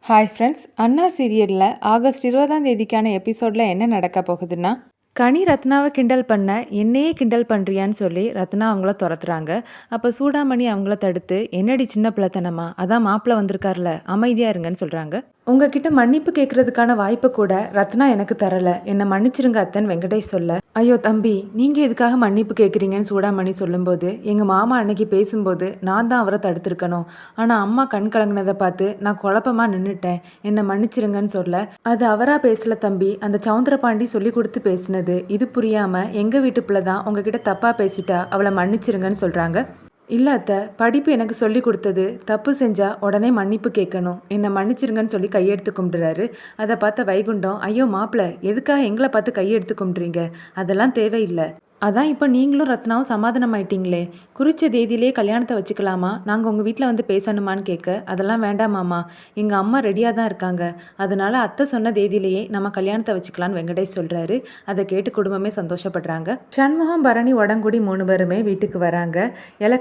Hi friends, அண்ணா சீரியலில் August 20ஆம் தேதிக்கான எபிசோடில் என்ன நடக்க போகுதுன்னா, கனி ரத்னாவை கிண்டல் பண்ண என்னையே கிண்டல் பண்ணுறியான்னு சொல்லி ரத்னா அவங்கள துரத்துறாங்க. அப்போ சூடாமணி அவங்கள தடுத்து, என்னடி சின்ன பிள்ளைத்தனமா, அதான் மாப்பிள்ளை வந்திருக்காருல, அமைதியாக இருங்கன்னு சொல்கிறாங்க. உங்ககிட்ட மன்னிப்பு கேட்கறதுக்கான வாய்ப்பு கூட ரத்னா எனக்கு தரல, என்னை மன்னிச்சிருங்க அத்தன் வெங்கடேஷ் சொல்ல, ஐயோ தம்பி, நீங்கள் எதுக்காக மன்னிப்பு கேட்குறீங்கன்னு சூடாமணி சொல்லும்போது, எங்கள் மாமா அன்னைக்கு பேசும்போது நான் தான் அவரை தடுத்துருக்கணும், ஆனால் அம்மா கண் கலங்கினதை பார்த்து நான் குழப்பமாக நின்றுட்டேன், என்னை மன்னிச்சிருங்கன்னு சொல்ல, அது அவராக பேசல தம்பி, அந்த சவுந்தரபாண்டி சொல்லி கொடுத்து பேசினது, இது புரியாமல் எங்கள் வீட்டு பிள்ளை தான் உங்ககிட்ட தப்பாக பேசிட்டா, அவளை மன்னிச்சிருங்கன்னு சொல்கிறாங்க. இல்லை அத்தை, படிப்பு எனக்கு சொல்லி கொடுத்தது, தப்பு செஞ்சால் உடனே மன்னிப்பு கேட்கணும், என்னை மன்னிச்சிருங்கன்னு சொல்லி கையெடுத்து கும்பிடுறாரு. அதை பார்த்த வைகுண்டம், ஐயோ மாப்பிள்ளை, எதுக்காக எங்களை பார்த்து கையெடுத்து கும்பிட்றீங்க, அதெல்லாம் தேவையில்லை, அதான் இப்போ நீங்களும் ரத்னாவும் சமாதானம் ஆயிட்டீங்களே, குறித்த தேதியிலே கல்யாணத்தை வச்சுக்கலாமா, நாங்கள் உங்கள் வீட்டில் வந்து பேசணுமான்னு கேட்க, அதெல்லாம் வேண்டாமாம்மா, எங்கள் அம்மா ரெடியாக தான் இருக்காங்க, அதனால் அத்தை சொன்ன தேதியிலேயே நம்ம கல்யாணத்தை வச்சுக்கலான்னு வெங்கடேஷ் சொல்கிறாரு. அதை கேட்டு குடும்பமே சந்தோஷப்படுறாங்க. சண்முகம், பரணி, உடங்குடி 3 பேருமே வீட்டுக்கு வராங்க.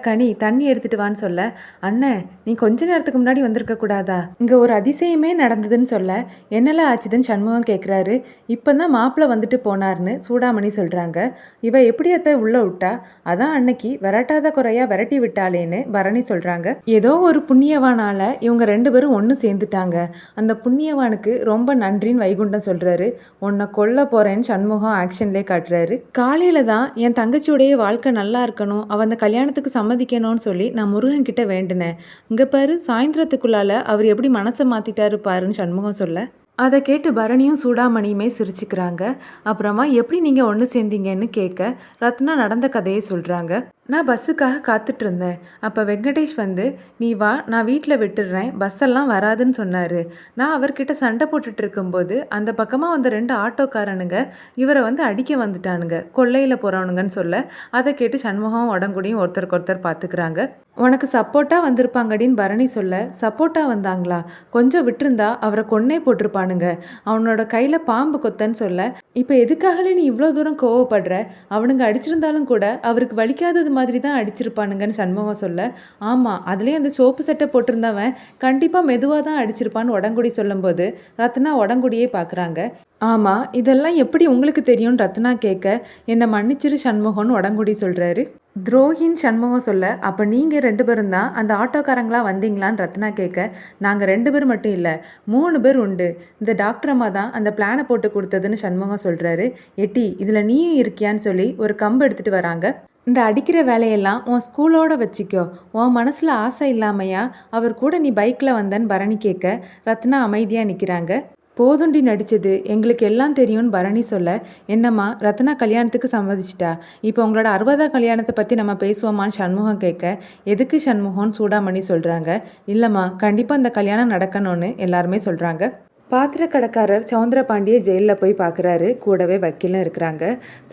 கனி தண்ணி எடுத்துட்டு வான்னு சொல்ல, அண்ணன் நீ கொஞ்ச நேரத்துக்கு முன்னாடி வந்திருக்க கூடாதா, இங்கே ஒரு அதிசயமே நடந்ததுன்னு சொல்ல, என்னெல்லாம் ஆச்சுதுன்னு சண்முகம் கேட்குறாரு. இப்போ தான் மாப்பிள்ளை வந்துட்டு போனார்னு சூடாமணி சொல்கிறாங்க. இவ எப்படி அத்தை உள்ள விட்டா, அதான் அன்னைக்கு விரட்டாத குறையா விரட்டி விட்டாளேன்னு பரணி சொல்றாங்க. ஏதோ ஒரு புண்ணியவானால இவங்க 2 பேரும் ஒன்று சேர்ந்துட்டாங்க, அந்த புண்ணியவானுக்கு ரொம்ப நன்றின்னு வைகுண்டம் சொல்றாரு. உன்னை கொல்ல போறேன்னு சண்முகம் ஆக்ஷன்லேயே காட்டுறாரு. காலையில தான் என் தங்கச்சியுடைய வாழ்க்கை நல்லா இருக்கணும், அவ அந்த கல்யாணத்துக்கு சம்மதிக்கணும்னு சொல்லி நான் முருகன் கிட்ட வேண்டினேன், இங்க பாரு சாயந்தரத்துக்குள்ளால அவர் எப்படி மனசை மாத்திட்டாரு பாருன்னு சண்முகம் சொல்ல, அதை கேட்டு பரணியும் சூடாமணியுமே சிரிச்சுக்கிறாங்க. அப்புறமா எப்படி நீங்கள் ஒன்று சேர்ந்தீங்கன்னு கேட்க ரத்னா நடந்த கதையை சொல்கிறாங்க. நான் பஸ்ஸுக்காக காத்துட்டு இருந்தேன், அப்போ வெங்கடேஷ் வந்து நீ வா நான் வீட்டில் விட்டுடுறேன், பஸ்ஸெல்லாம் வராதுன்னு சொன்னார். நான் அவர்கிட்ட சண்டை போட்டுட்டு இருக்கும்போது அந்த பக்கமாக வந்த 2 ஆட்டோக்காரனுங்க இவரை வந்து அடிக்க வந்துட்டானுங்க, கொள்ளையில் போகிறவனுங்கன்னு சொல்ல, அதை கேட்டு சண்முகம் உடங்குடியும் ஒருத்தருக்கு ஒருத்தர் பார்த்துக்கிறாங்க. உனக்கு சப்போர்ட்டாக வந்திருப்பாங்கடின்னு பரணி சொல்ல, சப்போர்ட்டாக வந்தாங்களா, கொஞ்சம் விட்டுருந்தா அவரை கொன்னே போட்டிருப்பானுங்க, அவனோட கையில் பாம்பு கொத்தன்னு சொல்ல, இப்போ எதுக்காகலே நீ இவ்வளோ தூரம் கோவப்படுற, அவனுங்க அடிச்சிருந்தாலும் கூட அவருக்கு வலிக்காதது மாதிரி தான் அடிச்சிருப்பானுங்கன்னு சண்முகம் சொல்ல, ஆமாம் அதுலேயும் அந்த சோப்பு சட்டை போட்டிருந்தவன் கண்டிப்பாக மெதுவாக தான் அடிச்சிருப்பான்னு உடங்குடி சொல்லும்போது ரத்னா உடங்குடியே பார்க்குறாங்க. ஆமாம் இதெல்லாம் எப்படி உங்களுக்கு தெரியும்னு ரத்னா கேட்க, என்னை மன்னிச்சிரு சண்முகம்னு உடங்குடி சொல்கிறாரு. துரோகின்னு சண்முகம் சொல்ல, அப்போ நீங்கள் 2 பேரும் தான் அந்த ஆட்டோக்காரங்களா வந்தீங்களான்னு ரத்னா கேட்க, நாங்கள் 2 பேர் மட்டும் இல்லை 3 பேர் உண்டு, இந்த டாக்டர் அம்மா தான் அந்த பிளானை போட்டு கொடுத்ததுன்னு சண்முகம் சொல்கிறாரு. எட்டி இதில் நீயும் இருக்கியான்னு சொல்லி ஒரு கம்பு எடுத்துகிட்டு வராங்க. இந்த அடிக்கிற வேலையெல்லாம் உன் ஸ்கூலோட வச்சுக்கோ, உன் மனசில் ஆசை இல்லாமையா அவர் கூட நீ பைக்கில் வந்தன்னு பரணி கேட்க, ரத்னா அமைதியாக நிற்கிறாங்க. போதுண்டி நடித்தது எங்களுக்கு எல்லாம் தெரியும்னு பரணி சொல்ல, என்னம்மா ரத்னா கல்யாணத்துக்கு சம்மதிச்சிட்டா, இப்போ உங்களோட 60ஆம் கல்யாணத்தை பற்றி நம்ம பேசுவோமான்னு சண்முகம் கேட்க, எதுக்கு சண்முகம்னு சூடாமணி சொல்கிறாங்க. இல்லைம்மா கண்டிப்பாக அந்த கல்யாணம் நடக்கணும்னு எல்லாருமே சொல்கிறாங்க. பாத்திர கடைக்காரர் சவுந்தரபாண்டியை ஜெயிலில் போய் பார்க்குறாரு, கூடவே வக்கீலும் இருக்கிறாங்க.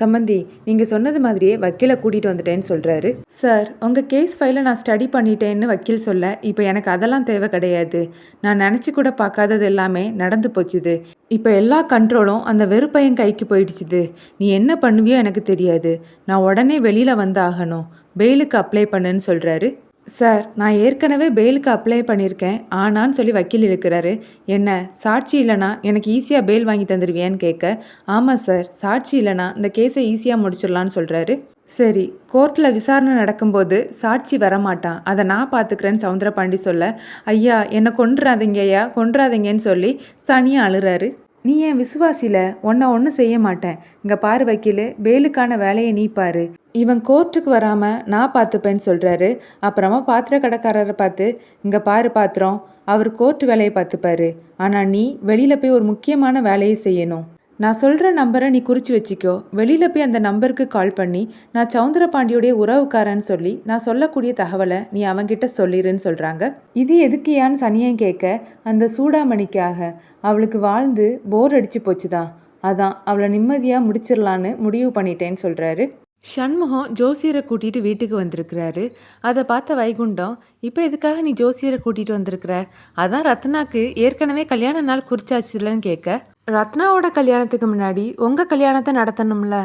சம்மந்தி நீங்கள் சொன்னது மாதிரியே வக்கீலை கூட்டிகிட்டு வந்துட்டேன்னு சொல்கிறாரு. சார் உங்கள் கேஸ் ஃபைலை நான் ஸ்டடி பண்ணிட்டேன்னு வக்கீல் சொல்ல, இப்போ எனக்கு அதெல்லாம் தேவை கிடையாது, நான் நினச்சி கூட பார்க்காதது எல்லாமே நடந்து போச்சுது, இப்போ எல்லா கண்ட்ரோலும் அந்த வெறுப்பையன் கைக்கு போயிடுச்சுது, நீ என்ன பண்ணுவியோ எனக்கு தெரியாது, நான் உடனே வெளியில் வந்து ஆகணும், பெயிலுக்கு அப்ளை பண்ணுன்னு சொல்கிறாரு. சார் நான் ஏற்கனவே பெயிலுக்கு அப்ளை பண்ணியிருக்கேன் ஆனான்னு சொல்லி வக்கீல் இருக்கிறாரு. என்ன சாட்சி இல்லைனா எனக்கு ஈஸியாக பெயில் வாங்கி தந்துடுவியான்னு கேட்க, ஆமாம் சார் சாட்சி இல்லைனா இந்த கேஸை ஈஸியாக முடிச்சிடலான்னு சொல்கிறாரு. சரி கோர்ட்டில் விசாரணை நடக்கும்போது சாட்சி வரமாட்டான், அதை நான் பார்த்துக்கிறேன்னு சவுந்தரபாண்டி சொல்ல, ஐயா என்னை கொன்றாதீங்க ஐயா கொன்றாதீங்கன்னு சொல்லி சனியாக அழுறாரு. நீ என் விசுவாசியில் உன்னை ஒன்றும் செய்ய மாட்டேன், இங்கே பாரு வக்கீல் பெயிலுக்கான வேலையை நீ பாரு, இவன் கோர்ட்டுக்கு வராமல் நான் பார்த்துப்பேன்னு சொல்கிறாரு. அப்புறமா பாத்திர கடைக்காரரை பார்த்து, இங்கே பாரு பாத்திரம், அவர் கோர்ட்டு வேலையை பார்த்துப்பாரு, ஆனால் நீ வெளியில் போய் ஒரு முக்கியமான வேலையை செய்யணும், நான் சொல்கிற நம்பரை நீ குறித்து வச்சிக்கோ, வெளியில் போய் அந்த நம்பருக்கு கால் பண்ணி நான் சவுந்தரபாண்டியோடைய உறவுக்காரன்னு சொல்லி நான் சொல்லக்கூடிய தகவலை நீ அவங்கிட்ட சொல்லிடுன்னு சொல்கிறாங்க. இது எதுக்கியான்னு சனியன் கேட்க, அந்த சூடாமணிக்காக, அவளுக்கு வாழ்ந்து போர் அடிச்சு போச்சுதான், அதான் அவளை நிம்மதியாக முடிச்சிடலான்னு முடிவு பண்ணிட்டேன்னு சொல்கிறாரு. சண்முகம் ஜோசியரை கூட்டிகிட்டு வீட்டுக்கு வந்திருக்கிறாரு. அதை பார்த்த வைகுண்டம், இப்போ எதுக்காக நீ ஜோசியரை கூட்டிகிட்டு வந்திருக்கிற, அதான் ரத்னாக்கு ஏற்கனவே கல்யாண நாள் குறிச்சாச்சுலன்னு கேட்க, ரத்னாவோட கல்யாணத்துக்கு முன்னாடி உங்கள் கல்யாணத்தை நடத்தணும்ல,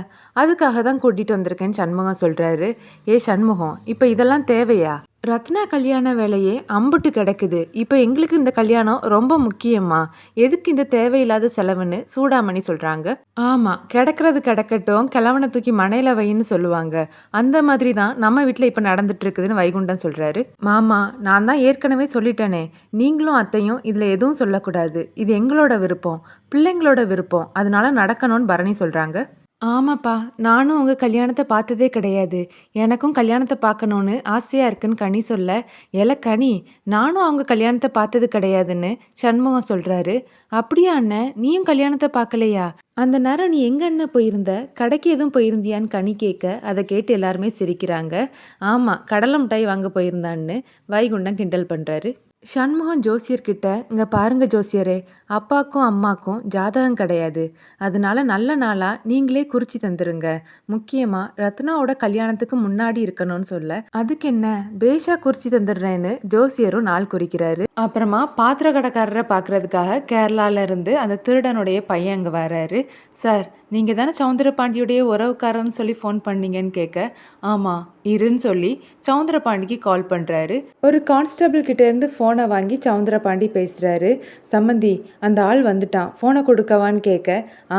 அதுக்காக தான் கூட்டிகிட்டு வந்திருக்கேன்னு சண்முகம் சொல்கிறாரு. ஏ சண்முகம் இப்போ இதெல்லாம் தேவையா, ரத்னா கல்யாண வேலையே அம்புட்டு கிடக்குது. இப்போ எங்களுக்கு இந்த கல்யாணம் ரொம்ப முக்கியமா? எதுக்கு இந்த தேவையில்லாத செலவுன்னு சூடாமணி சொல்றாங்க. ஆமா, கிடக்கிறது கிடக்கட்டும், கிழவனை தூக்கி மனையில வைன்னு சொல்லுவாங்க. அந்த மாதிரி தான் நம்ம வீட்டில் இப்போ நடந்துட்டு இருக்குதுன்னு வைகுண்டன் சொல்றாரு. மாமா, நான் தான் ஏற்கனவே சொல்லிட்டேனே, நீங்களும் அத்தையும் இதில் எதுவும் சொல்லக்கூடாது. இது எங்களோட விருப்பம், பிள்ளைங்களோட விருப்பம், அதனால நடக்கணும்னு பரணி சொல்றாங்க. ஆமாப்பா, நானும் உங்க கல்யாணத்த பார்த்ததே கிடையாது. எனக்கும் கல்யாணத்த பார்க்கணும்னு ஆசையா இருக்குன்னு கனி சொல்ல, "ஏல கனி, நானும் அவங்க கல்யாணத்த பார்த்தது கிடையாதுன்னு" சண்முகம் சொல்றாரு. "அப்படியா அண்ணன், நீயும் கல்யாணத்த பார்க்கலையா? அந்த நேரம் நீ எங்க அண்ணன் போயிருந்த? கடைக்கு எதுவும் போயிருந்தியான்னு?" கனி கேட்க, அதை கேட்டு எல்லாருமே சிரிக்கிறாங்க. "ஆமா, கடலை மிட்டாய் வாங்க போயிருந்தான்னு" வைகுண்டம் கிண்டல் பண்றாரு. சண்முகம் ஜோசியர்கிட்ட, "இங்க பாருங்க ஜோசியரே, அப்பாக்கும் அம்மாக்கும் ஜாதகம் கிடையாது. அதனால நல்ல நாளா நீங்களே குறிச்சு தந்துருங்க. முக்கியமா ரத்னாவோட கல்யாணத்துக்கு முன்னாடி இருக்கணும்னு சொல்ல, அதுக்கு என்ன பேஷா குறிச்சு தந்துடுறேன்னு ஜோசியரும் நாள் குறிக்கிறாரு. அப்புறமா பாத்திர கடைக்காரரை பார்க்கறதுக்காக கேரளால இருந்து அந்த திருடனுடைய பையன் அங்கே வராரு. "சார், நீங்க தானே சவுந்தரபாண்டியுடைய உறவுக்காரன்னு சொல்லி ஃபோன் பண்ணீங்கன்னு?" கேட்க, "ஆமா, இருன்னு" சொல்லி சவுந்தரபாண்டிக்கு கால் பண்றாரு. ஒரு கான்ஸ்டபிள் கிட்ட இருந்து ஃபோனை வாங்கி சவுந்தரபாண்டி பேசுறாரு. "சம்மந்தி, அந்த ஆள் வந்துட்டான், ஃபோனை கொடுக்கவான்னு?" கேட்க,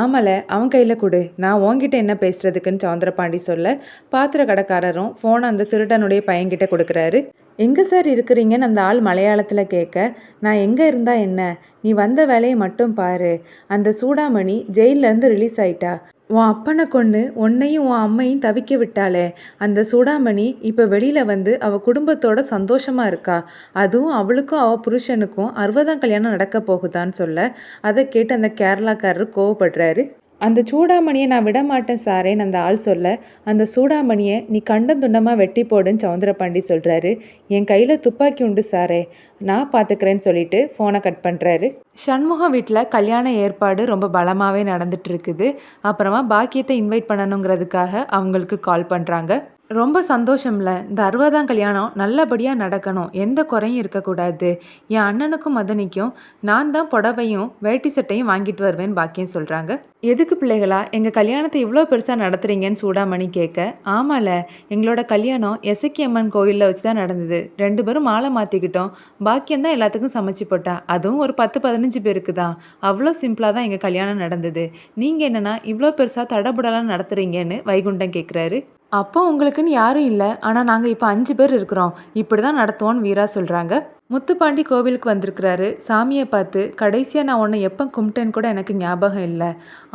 "ஆமல, அவன் கையில் கொடு, நான் உன்கிட்ட என்ன பேசுறதுக்குன்னு" சவுந்தரபாண்டி சொல்ல, பாத்திர கடைக்காரரும் ஃபோனை அந்த திருடனுடைய பையன்கிட்ட கொடுக்குறாரு. "எங்கே சார் இருக்கிறீங்கன்னு" அந்த ஆள் மலையாளத்தில் கேட்க, "நான் எங்கே இருந்தா என்ன, நீ வந்த வேலையை மட்டும் பாரு. அந்த சூடாமணி ஜெயிலேருந்து ரிலீஸ் ஆயிட்டா. உன் அப்பனை கொன்று உன்னையும் உன் அம்மையும் தவிக்க விட்டாளே, அந்த சூடாமணி இப்போ வெளியில் வந்து அவள் குடும்பத்தோட சந்தோஷமாக இருக்கா. அதுவும் அவளுக்கும் அவள் புருஷனுக்கும் 60ஆம் கல்யாணம் நடக்க போகுதான்னு சொல்ல, அதை கேட்டு அந்த கேரளாக்காரர் கோவப்படுறாரு. "அந்த சூடாமணியை நான் விட மாட்டேன் சாரேன்னு" அந்த ஆள் சொல்ல, "அந்த சூடாமணியை நீ கண்டம் துண்டமாக வெட்டி போடுன்னு" சவுந்தரபாண்டி சொல்கிறாரு. "என் கையில் துப்பாக்கி உண்டு சாரே, நான் பார்த்துக்கிறேன்னு" சொல்லிட்டு ஃபோனை கட் பண்ணுறாரு. சண்முகம் வீட்டில் கல்யாண ஏற்பாடு ரொம்ப பலமாகவே நடந்துட்டு இருக்குது. அப்புறமா பாக்கியத்தை இன்வைட் பண்ணணுங்கிறதுக்காக அவங்களுக்கு கால் பண்ணுறாங்க. "ரொம்ப சந்தோஷம்ல, இந்த 60ஆம் கல்யாணம் நல்லபடியாக நடக்கணும், எந்த குறையும் இருக்கக்கூடாது. என் அண்ணனுக்கும் மதனிக்கும் நான் தான் புடவையும் வேட்டி சட்டையும் வாங்கிட்டு வருவேன்னு" பாக்கியம் சொல்கிறாங்க. "எதுக்கு பிள்ளைகளா எங்கள் கல்யாணத்தை இவ்வளோ பெருசாக நடத்துறீங்கன்னு?" சூடாமணி கேட்க, "ஆமால, எங்களோட கல்யாணம் எசக்கி அம்மன் கோயிலில் வச்சு தான் நடந்தது. 2 பேரும் மாலை மாற்றிக்கிட்டோம். பாக்கியம் தான் எல்லாத்துக்கும் சமைச்சு போட்டா, அதுவும் ஒரு 10-15 பேருக்கு தான். அவ்வளோ சிம்பிளாக தான் எங்கள் கல்யாணம் நடந்தது. நீங்கள் என்னன்னா இவ்வளோ பெருசாக தடபுடலாம் நடத்துகிறீங்கன்னு" வைகுண்டம் கேட்குறாரு. "அப்போ உங்களுக்குன்னு யாரும் இல்லை, ஆனால் நாங்கள் இப்போ 5 பேர் இருக்கிறோம், இப்படி தான் நடத்துவோன்னு" வீரா சொல்கிறாங்க. முத்துப்பாண்டி கோவிலுக்கு வந்திருக்கிறாரு. சாமியை பார்த்து, "கடைசியாக நான் உன்னை எப்போ கும்பிட்டேன்னு கூட எனக்கு ஞாபகம் இல்லை.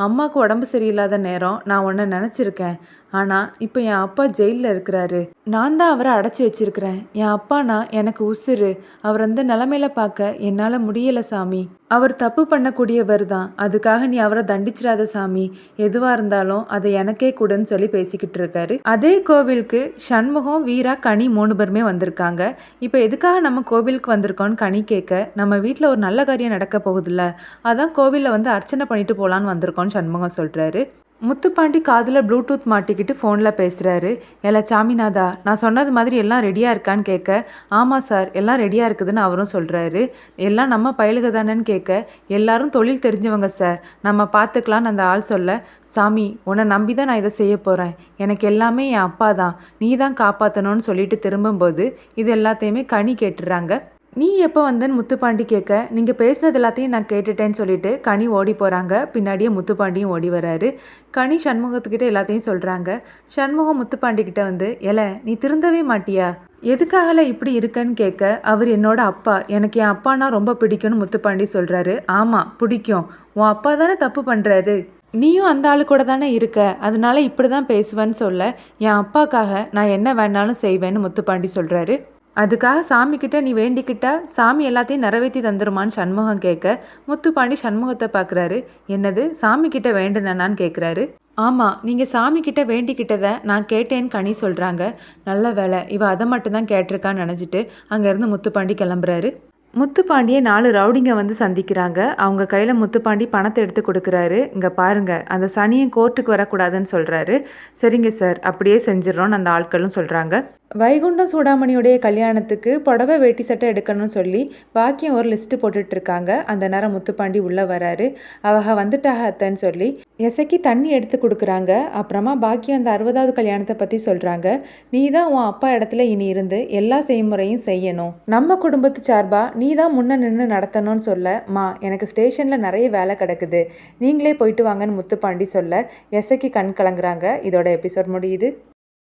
அம்மாவுக்கு உடம்பு சரியில்லாத நேரம் நான் உன்னை நினச்சிருக்கேன். ஆனால் இப்போ என் அப்பா ஜெயிலில் இருக்கிறாரு. நான் தான் அவரை அடைச்சி வச்சிருக்கிறேன். என் அப்பானா எனக்கு உசுரு. அவர் அந்த நிலமையில பார்க்க என்னால் முடியலை சாமி. அவர் தப்பு பண்ணக்கூடியவர் தான். அதுக்காக நீ அவரை தண்டிச்சிடாத சாமி. எதுவாக இருந்தாலும் அதை எனக்கே கூடன்னு சொல்லி பேசிக்கிட்டு இருக்காரு. அதே கோவிலுக்கு சண்முகம், வீரா, கனி 3 பேருமே வந்திருக்காங்க. இப்போ எதுக்காக நம்ம கோவிலுக்கு வந்திருக்கோன்னு கனி கேட்க, "நம்ம வீட்டில் ஒரு நல்ல காரியம் நடக்க போகுதுல்ல, அதான் கோவிலில் வந்து அர்ச்சனை பண்ணிட்டு போகலான்னு வந்திருக்கோன்னு" சண்முகம் சொல்கிறாரு. முத்துப்பாண்டி காதில் ப்ளூடூத் மாட்டிக்கிட்டு ஃபோனில் பேசுகிறாரு. "எல சாமிநாதா, நான் சொன்னது மாதிரி எல்லாம் ரெடியாக இருக்கான்னு?" கேட்க, "ஆமாம் சார், எல்லாம் ரெடியாக இருக்குதுன்னு" அவரும் சொல்கிறாரு. "எல்லாம் நம்ம பயலுக தானேன்னு?" கேட்க, "எல்லாரும் தொழில் தெரிஞ்சவங்க சார், நம்ம பார்த்துக்கலான்னு" அந்த ஆள் சொல்ல, "சாமி, உன்னை நம்பி தான் நான் இதை செய்ய போகிறேன். எனக்கு எல்லாமே என் அப்பா தான், நீ தான் காப்பாற்றணும்னு" சொல்லிட்டு திரும்பும்போது இது எல்லாத்தையுமே கனி கேட்டுடுறாங்க. "நீ எப்போ வந்தேன்னு" முத்துப்பாண்டி கேட்க, "நீங்கள் பேசினது எல்லாத்தையும் நான் கேட்டுட்டேன்னு" சொல்லிட்டு கனி ஓடி போகிறாங்க. பின்னாடியே முத்துப்பாண்டியும் ஓடி வராரு. கனி சண்முகத்துக்கிட்ட எல்லாத்தையும் சொல்கிறாங்க. சண்முகம் முத்துப்பாண்டிக்கிட்ட வந்து, "எல, நீ திருந்தவே மாட்டியா? எதுக்காகல இப்படி இருக்கன்னு?" கேட்க, "அவர் என்னோட அப்பா, எனக்கு என் அப்பானா ரொம்ப பிடிக்கும்னு" முத்துப்பாண்டி சொல்கிறாரு. "ஆமாம், பிடிக்கும். உன் அப்பா தானே தப்பு பண்ணுறாரு. நீயும் அந்த ஆளு கூட தானே இருக்க, அதனால இப்படி தான் பேசுவேன்னு சொல்ல, என் அப்பாக்காக நான் என்ன வேணாலும் செய்வேன்னு முத்துப்பாண்டி சொல்கிறாரு. "அதுக்காக சாமிக்கிட்ட நீ வேண்டிக்கிட்டா சாமி எல்லாத்தையும் நிறைவேற்றி தந்துருமான்னு" சண்முகம் கேட்க, முத்துப்பாண்டி சண்முகத்தை பார்க்குறாரு. "என்னது, சாமிக்கிட்ட வேண்டுனான்னு கேட்குறாரு. "ஆமாம், நீங்கள் சாமிக்கிட்ட வேண்டிக்கிட்டதை நான் கேட்டேன்னு" கனி சொல்கிறாங்க. நல்ல வேலை, இவ அதை மட்டும்தான் கேட்டிருக்கான்னு நினச்சிட்டு அங்கேருந்து முத்துப்பாண்டி கிளம்புறாரு. முத்துப்பாண்டியை 4 ரவுடிங்க வந்து சந்திக்கிறாங்க. அவங்க கையில் முத்துப்பாண்டி பணத்தை எடுத்து கொடுக்குறாரு. "இங்கே பாருங்க, அந்த சனியும் கோர்ட்டுக்கு வரக்கூடாதுன்னு சொல்கிறாரு." "சரிங்க சார், அப்படியே செஞ்சிடறோன்னு" அந்த ஆட்களும் சொல்கிறாங்க. வைகுண்டம் சூடாமணியுடைய கல்யாணத்துக்கு புடவை வேட்டி சட்டை எடுக்கணும்னு சொல்லி பாக்கியம் ஒரு லிஸ்ட்டு போட்டுட்டு இருக்காங்க. அந்த நேரம் முத்துப்பாண்டி உள்ளே வராரு. அவங்க வந்துட்டாக அத்தைன்னு சொல்லி எசைக்கு தண்ணி எடுத்து கொடுக்குறாங்க. அப்புறமா பாக்கியம் அந்த 60வது கல்யாணத்தை பற்றி சொல்கிறாங்க. நீ தான் உன் அப்பா இடத்துல இனி இருந்து எல்லா செய்முறையும் செய்யணும். நம்ம குடும்பத்து சார்பாக நீ தான் முன்ன நின்று நடத்தணும்னு சொல்ல, மா எனக்கு ஸ்டேஷனில் நிறைய வேலை கிடக்குது, நீங்களே போயிட்டு வாங்கன்னு முத்துப்பாண்டி சொல்ல எசைக்கு கண் கலங்குறாங்க. இதோட எபிசோட் முடியுது.